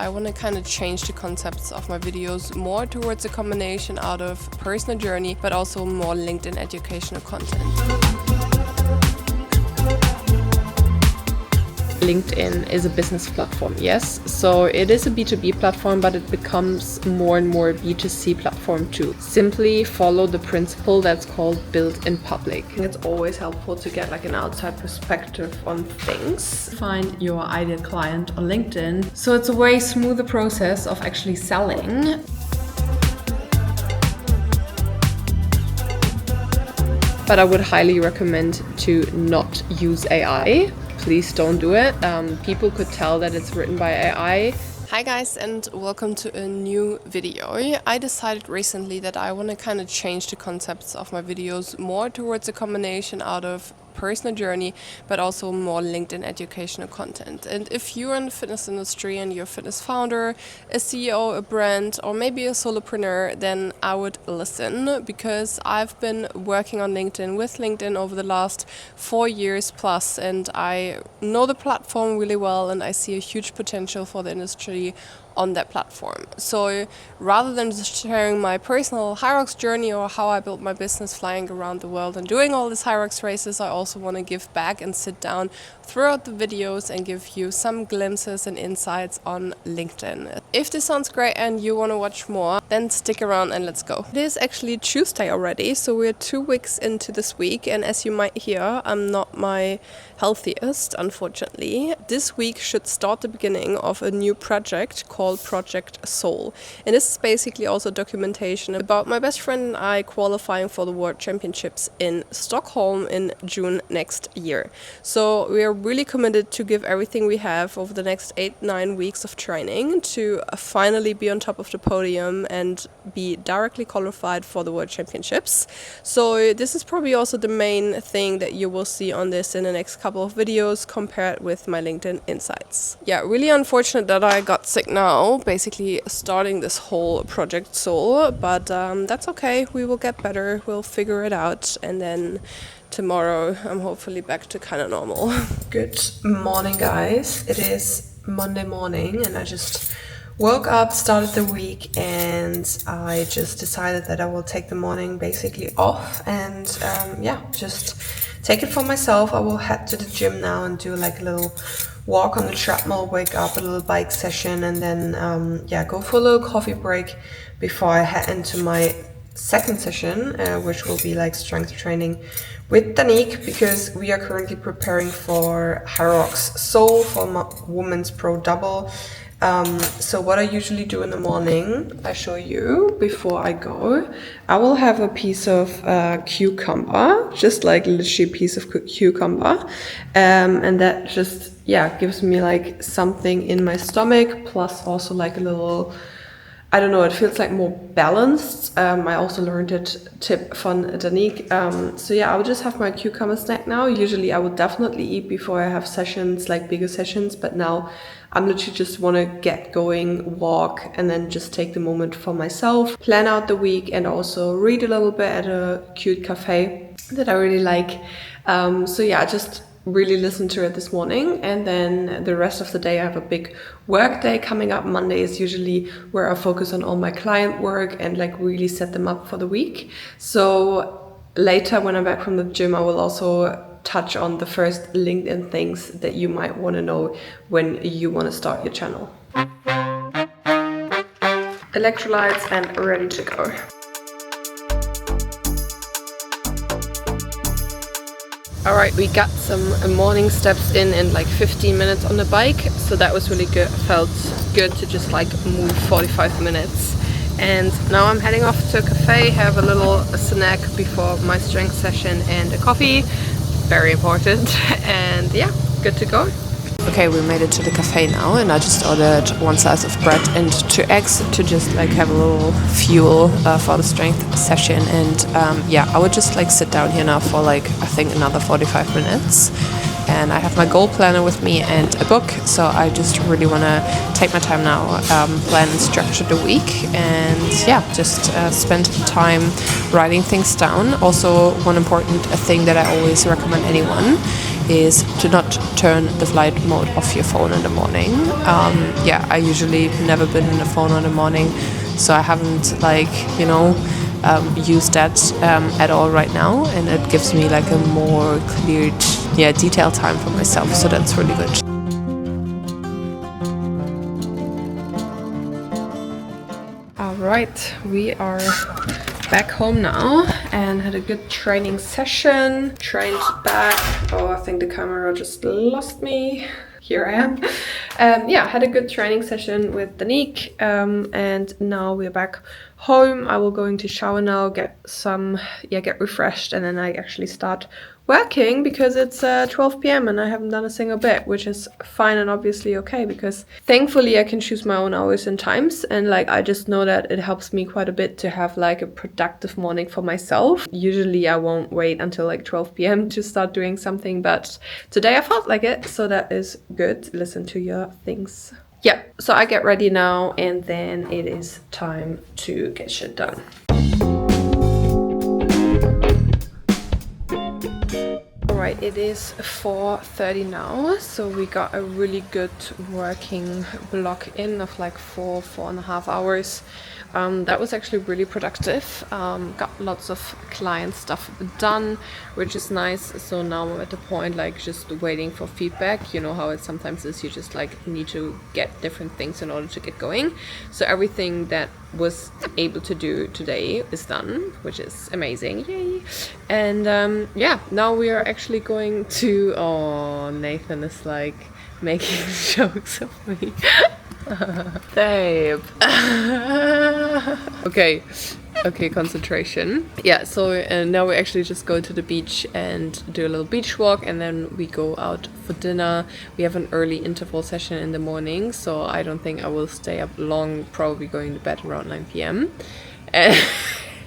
I want to kind of change the concepts of my videos more towards a combination out of personal journey, but also more LinkedIn educational content. LinkedIn is a business platform, yes. So it is a B2B platform, but it becomes more and more a B2C platform too. Simply follow the principle that's called build in public. It's always helpful to get like an outside perspective on things. Find your ideal client on LinkedIn. So it's a way smoother process of actually selling. But I would highly recommend to not use AI. Please don't do it. People could tell that it's written by AI. Hi guys, and welcome to a new video. I decided recently that I want to kind of change the concepts of my videos more towards a combination out of personal journey, but also more LinkedIn educational content. And if you're in the fitness industry and you're a fitness founder, a CEO, a brand, or maybe a solopreneur, then I would listen, because I've been working on LinkedIn with LinkedIn over the last 4 years plus, and I know the platform really well, and I see a huge potential for the industry on that platform. So rather than just sharing my personal HYROX journey or how I built my business flying around the world and doing all these HYROX races, I also want to give back and sit down throughout the videos and give you some glimpses and insights on LinkedIn. If this sounds great and you want to watch more, then stick around and let's go. It is actually Tuesday already, so we're 2 weeks into this week, and as you might hear, I'm not my healthiest, unfortunately. This week should start the beginning of a new project called Project Seoul. And this is basically also documentation about my best friend and I qualifying for the World Championships in Stockholm in June next year. So we are really committed to give everything we have over the next 8-9 weeks of training to finally be on top of the podium and be directly qualified for the World Championships. So this is probably also the main thing that you will see on this in the next couple of videos compared with my LinkedIn insights. Yeah, really unfortunate that I got sick now, basically starting this whole Project Soul, but that's okay, we will get better, we'll figure it out, and then tomorrow I'm hopefully back to kind of normal. Good morning guys, it is Monday morning and I just woke up, started the week, and I just decided that I will take the morning basically off and just take it for myself. I will head to the gym now and do like a little walk on the treadmill, wake up, a little bike session, and then go for a little coffee break before I head into my second session, which will be like strength training with Danique, because we are currently preparing for HYROX Seoul for my Women's Pro Double. So what I usually do in the morning, I show you before I go. I will have a piece of cucumber, just like literally a piece of cucumber, and that just gives me like something in my stomach, plus also like a little, I don't know, it feels like more balanced. I also learned that tip from Danique. I would just have my cucumber snack now. Usually I would definitely eat before I have sessions, like bigger sessions, but now I'm literally just want to get going, walk, and then just take the moment for myself, plan out the week, and also read a little bit at a cute cafe that I really like. Just really listen to it this morning, and then the rest of the day I have a big work day coming up. Monday is usually where I focus on all my client work and like really set them up for the week. So later when I'm back from the gym, I will also touch on the first LinkedIn things that you might want to know when you want to start your channel. Electrolytes and ready to go. Alright, we got some morning steps in like 15 minutes on the bike, so that was really good. Felt good to just like move 45 minutes. And now I'm heading off to a cafe, have a little snack before my strength session and a coffee. Very important. And yeah, good to go. Okay, we made it to the cafe now, and I just ordered 1 slice of bread and 2 eggs to just like have a little fuel for the strength session. And I would just like sit down here now for like I think another 45 minutes. And I have my goal planner with me and a book, so I just really want to take my time now, plan and structure the week, and just spend time writing things down. Also, one important thing that I always recommend anyone is to not turn the flight mode off your phone in the morning. Yeah, I usually never been in the phone in the morning, so I haven't used that at all right now, and it gives me like a more clear, detailed time for myself. So that's really good. All right, we are back home now and had a good training session. Trained back. Oh, I think the camera just lost me. Here I am. Had a good training session with Danique, and now we're back home. I will go into shower now, get refreshed, and then I actually start working because it's 12 p.m. and I haven't done a single bit, which is fine and obviously okay, because thankfully I can choose my own hours and times, and like I just know that it helps me quite a bit to have like a productive morning for myself. Usually I won't wait until like 12 p.m. to start doing something, but today I felt like it, so that is good. Listen to your things. Yeah, so I get ready now and then it is time to get shit done. Alright, it is 4:30 now, so we got a really good working block in of like 4.5 hours. That was actually really productive. Got lots of client stuff done, which is nice. So now I'm at the point like just waiting for feedback. You know how it sometimes is, you just like need to get different things in order to get going. So everything that was able to do today is done, which is amazing. Yay! And now we are actually going to, oh, Nathan is like making jokes of me. Babe. Okay, concentration. Yeah, so now we actually just go to the beach and do a little beach walk, and then we go out for dinner. We have an early interval session in the morning, so I don't think I will stay up long, probably going to bed around 9 p.m.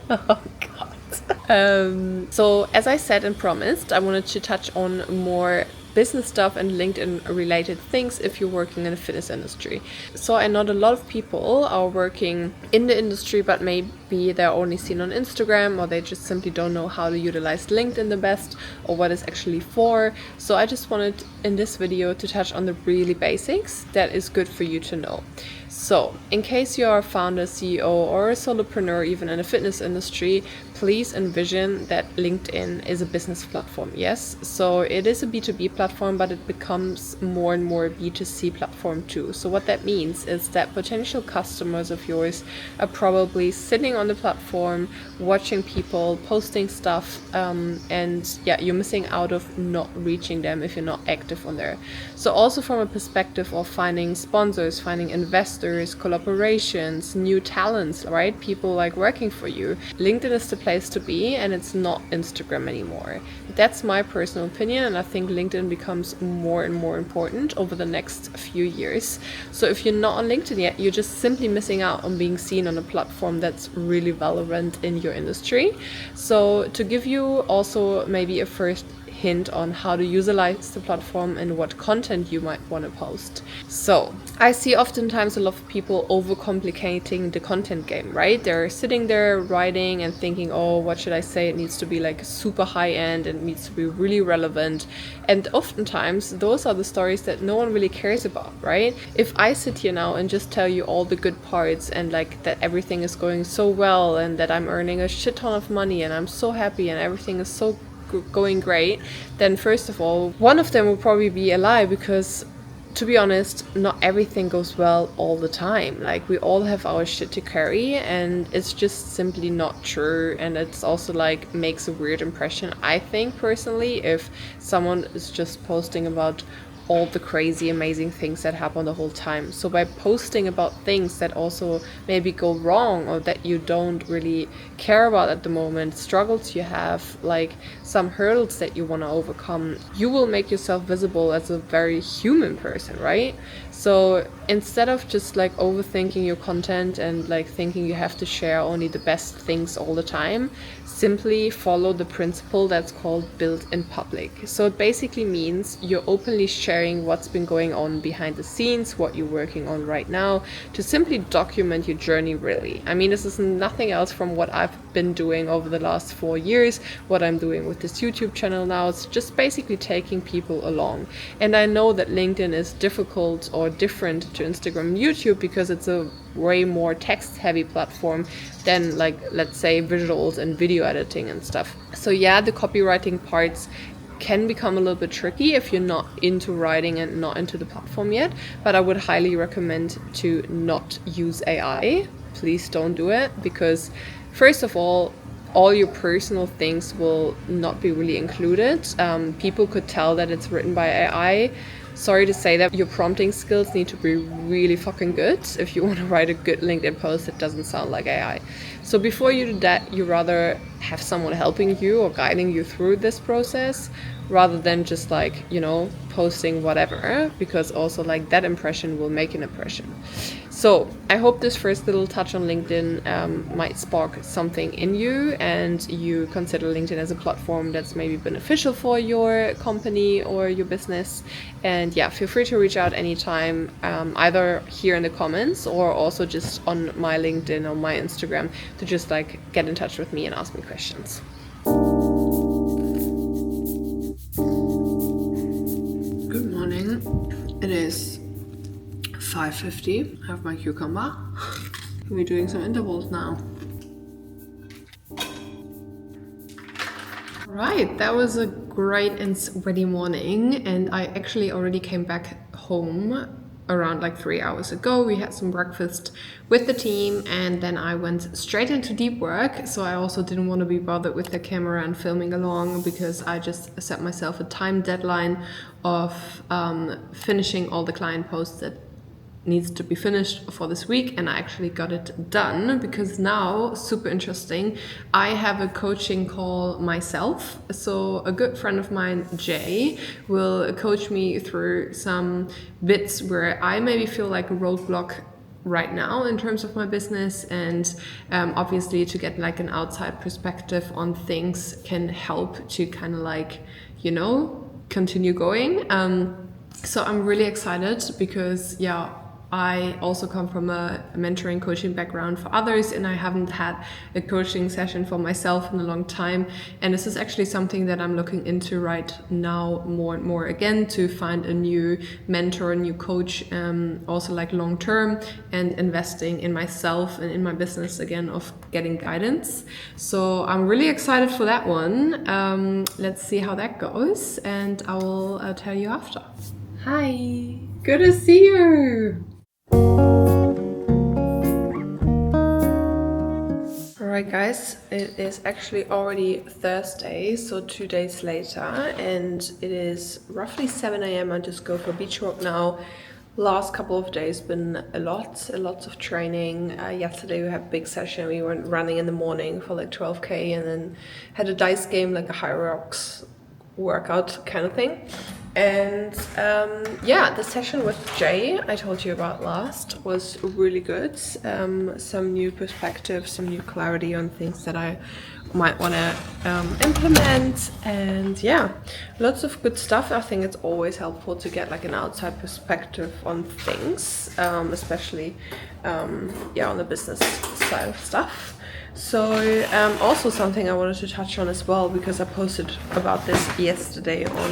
Oh god. So as I said and promised, I wanted to touch on more business stuff and LinkedIn related things if you're working in the fitness industry. So I know a lot of people are working in the industry, but maybe they're only seen on Instagram, or they just simply don't know how to utilize LinkedIn the best or what it's actually for. So I just wanted in this video to touch on the really basics that is good for you to know. So in case you're a founder, CEO, or a solopreneur, even in the fitness industry, please envision that LinkedIn is a business platform. Yes, so it is a B2B platform, but it becomes more and more a B2C platform too. So what that means is that potential customers of yours are probably sitting on the platform, watching people, posting stuff, and you're missing out of not reaching them if you're not active on there. So also from a perspective of finding sponsors, finding investors, collaborations, new talents, right? People like working for you. LinkedIn is the place to be, and it's not Instagram anymore. That's my personal opinion, and I think LinkedIn becomes more and more important over the next few years. So if you're not on LinkedIn yet, you're just simply missing out on being seen on a platform that's really relevant in your industry. So to give you also maybe a first hint on how to utilize the platform and what content you might want to post. So I see oftentimes a lot of people overcomplicating the content game, right? They're sitting there writing and thinking, oh, what should I say? It needs to be like super high end, and it needs to be really relevant. And oftentimes those are the stories that no one really cares about, right? If I sit here now and just tell you all the good parts and like that everything is going so well and that I'm earning a shit ton of money and I'm so happy and everything is so going great, then first of all, one of them will probably be a lie, because to be honest, not everything goes well all the time. Like, we all have our shit to carry, and it's just simply not true. And it's also like makes a weird impression, I think personally, if someone is just posting about all the crazy amazing things that happen the whole time. So by posting about things that also maybe go wrong, or that you don't really care about at the moment, struggles you have, like some hurdles that you want to overcome, you will make yourself visible as a very human person, right? So instead of just like overthinking your content and like thinking you have to share only the best things all the time, simply follow the principle that's called build in public. So it basically means you're openly sharing sharing what's been going on behind the scenes, what you're working on right now, to simply document your journey really. I mean, this is nothing else from what I've been doing over the last 4 years, what I'm doing with this YouTube channel now. It's just basically taking people along. And I know that LinkedIn is difficult or different to Instagram and YouTube because it's a way more text heavy platform than, like, let's say visuals and video editing and stuff. So yeah, the copywriting parts can become a little bit tricky if you're not into writing and not into the platform yet, but I would highly recommend to not use AI. Please don't do it, because first of all your personal things will not be really included. People could tell that it's written by AI. Sorry to say that your prompting skills need to be really fucking good if you want to write a good LinkedIn post that doesn't sound like AI. So before you do that, you rather have someone helping you or guiding you through this process rather than just, like, you know, posting whatever, because also like that impression will make an impression. So I hope this first little touch on LinkedIn might spark something in you and you consider LinkedIn as a platform that's maybe beneficial for your company or your business. And yeah, feel free to reach out anytime, either here in the comments or also just on my LinkedIn or my Instagram, to just like get in touch with me and ask me questions. Good morning. It is 5:50. I have my cucumber. We're doing some intervals now. Right, that was a great and sweaty morning, and I actually already came back home around like 3 hours ago. We had some breakfast with the team and then I went straight into deep work. So I also didn't want to be bothered with the camera and filming along, because I just set myself a time deadline of finishing all the client posts that needs to be finished for this week, and I actually got it done, because now, super interesting, I have a coaching call myself. So a good friend of mine, Jay, will coach me through some bits where I maybe feel like a roadblock right now in terms of my business, and obviously to get like an outside perspective on things can help to kind of like, you know, continue going. So I'm really excited because I also come from a mentoring coaching background for others, and I haven't had a coaching session for myself in a long time. And this is actually something that I'm looking into right now more and more again, to find a new mentor, a new coach, also like long term, and investing in myself and in my business again, of getting guidance. So I'm really excited for that one. Let's see how that goes, and I will tell you after. Hi, good to see you. Alright guys, it is actually already Thursday, so 2 days later, and it is roughly 7 a.m. I just go for a beach walk now. Last couple of days been lots of training. Yesterday we had a big session. We went running in the morning for like 12k, and then had a dice game, like a HYROX workout kind of thing. And the session with Jay I told you about last was really good. Some new perspective, some new clarity on things that I might want to implement, and lots of good stuff. I think it's always helpful to get like an outside perspective on things, especially on the business side of stuff. So also something I wanted to touch on as well, because I posted about this yesterday on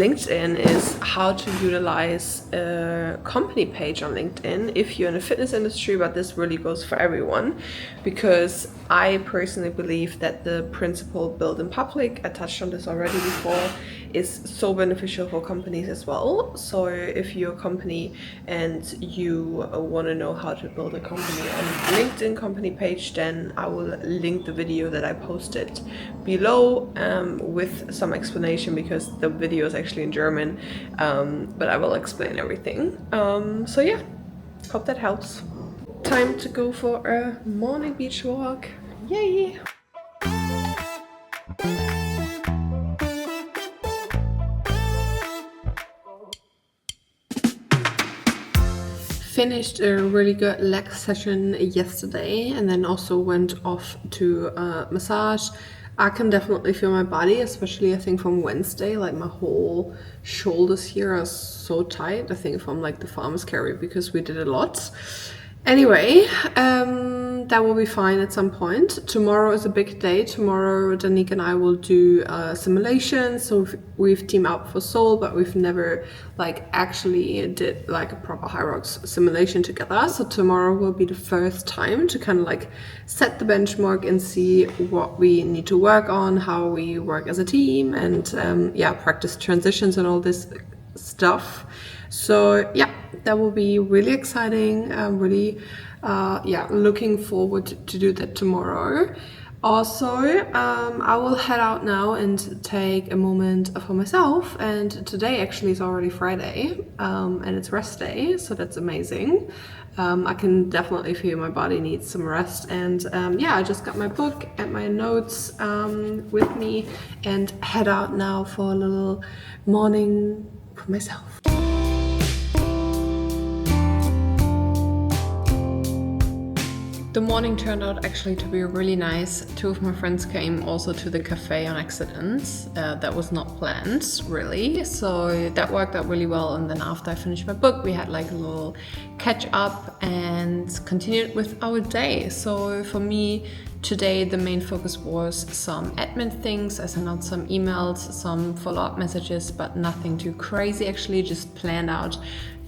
LinkedIn, is how to utilize a company page on LinkedIn if you're in the fitness industry, but this really goes for everyone, because I personally believe that the principle build in public, I touched on this already before, is so beneficial for companies as well. So if you're a company and you want to know how to build a company on LinkedIn company page, then I will link the video that I posted below with some explanation, because the video is actually in German, but I will explain everything. So yeah, hope that helps. Time to go for a morning beach walk. Yay! Finished a really good leg session yesterday, and then also went off to a massage. I can definitely feel my body, especially I think from Wednesday, like my whole shoulders here are so tight. I think from like the farmer's carry because we did a lot. Anyway, that will be fine at some point. Tomorrow is a big day. Tomorrow, Danica and I will do a simulation. So we've teamed up for Seoul, but we've never like actually did like a proper HYROX simulation together. So tomorrow will be the first time to kind of like set the benchmark and see what we need to work on, how we work as a team, and yeah, practice transitions and all this stuff. So yeah, that will be really exciting. I'm really looking forward to do that tomorrow. Also, I will head out now and take a moment for myself, and today actually is already Friday, and it's rest day, so that's amazing. I can definitely feel my body needs some rest, and yeah, I just got my book and my notes with me and head out now for a little morning for myself. The morning turned out actually to be really nice. Two of my friends came also to the cafe on accident. That was not planned, really. So that worked out really well. And then after I finished my book, we had like a little catch up and continued with our day. So for me, today the main focus was some admin things. I sent out some emails, some follow-up messages, but nothing too crazy actually, just planned out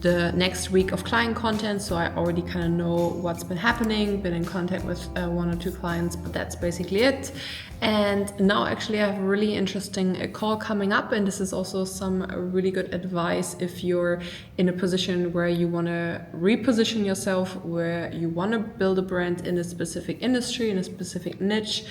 the next week of client content, so I already kind of know what's been happening, been in contact with 1 or 2 clients, but that's basically it. And now actually I have a really interesting call coming up, and this is also some really good advice if you're in a position where you want to reposition yourself, where you want to build a brand in a specific industry, in a specific niche.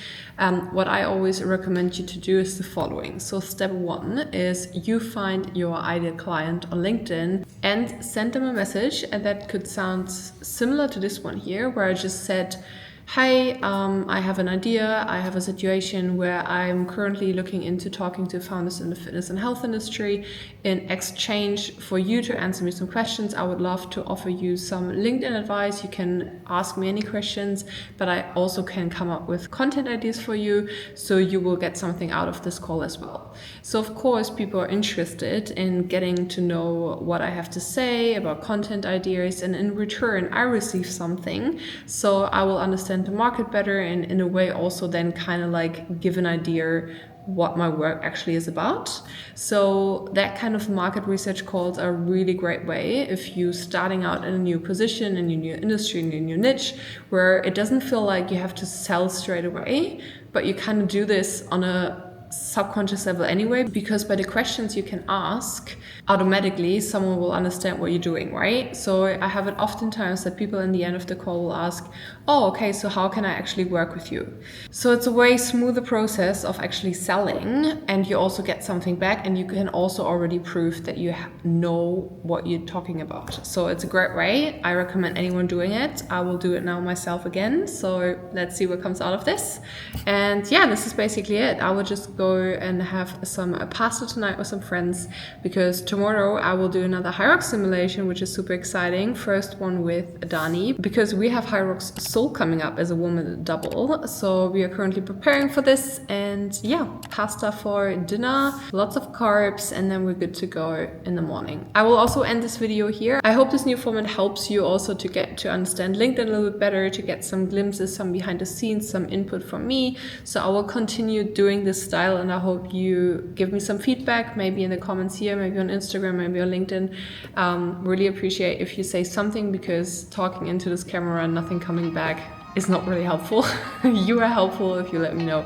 What I always recommend you to do is the following. So step 1 is you find your ideal client on LinkedIn and send them a message, and that could sound similar to this one here, where I just said, hi, I have an idea, I have a situation where I'm currently looking into talking to founders in the fitness and health industry. In exchange for you to answer me some questions, I would love to offer you some LinkedIn advice. You can ask me any questions, but I also can come up with content ideas for you, so you will get something out of this call as well. So of course, people are interested in getting to know what I have to say about content ideas, and in return, I receive something. So I will understand the market better, and in a way also then kind of like give an idea what my work actually is about. So that kind of market research calls are a really great way if you're starting out in a new position, in your new industry, in your new niche, where it doesn't feel like you have to sell straight away, but you kind of do this on a subconscious level anyway, because by the questions you can ask, automatically someone will understand what you're doing, right? So I have it oftentimes that people in the end of the call will ask, oh, okay, so how can I actually work with you? So it's a way smoother process of actually selling, and you also get something back, and you can also already prove that you know what you're talking about. So it's a great way. I recommend anyone doing it. I will do it now myself again. So let's see what comes out of this. And yeah, this is basically it. I will just go and have some pasta tonight with some friends, because tomorrow I will do another HYROX simulation, which is super exciting. First one with Dani, because we have HYROX Seoul coming up as a woman double. So we are currently preparing for this, and yeah, pasta for dinner, lots of carbs, and then we're good to go in the morning. I will also end this video here. I hope this new format helps you also to get to understand LinkedIn a little bit better, to get some glimpses, some behind the scenes, some input from me. So I will continue doing this style, and I hope you give me some feedback, maybe in the comments here, maybe on Instagram, maybe on LinkedIn. Really appreciate if you say something, because talking into this camera and nothing coming back is not really helpful. You are helpful if you let me know.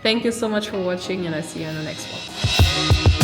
Thank you so much for watching, and I see you in the next one.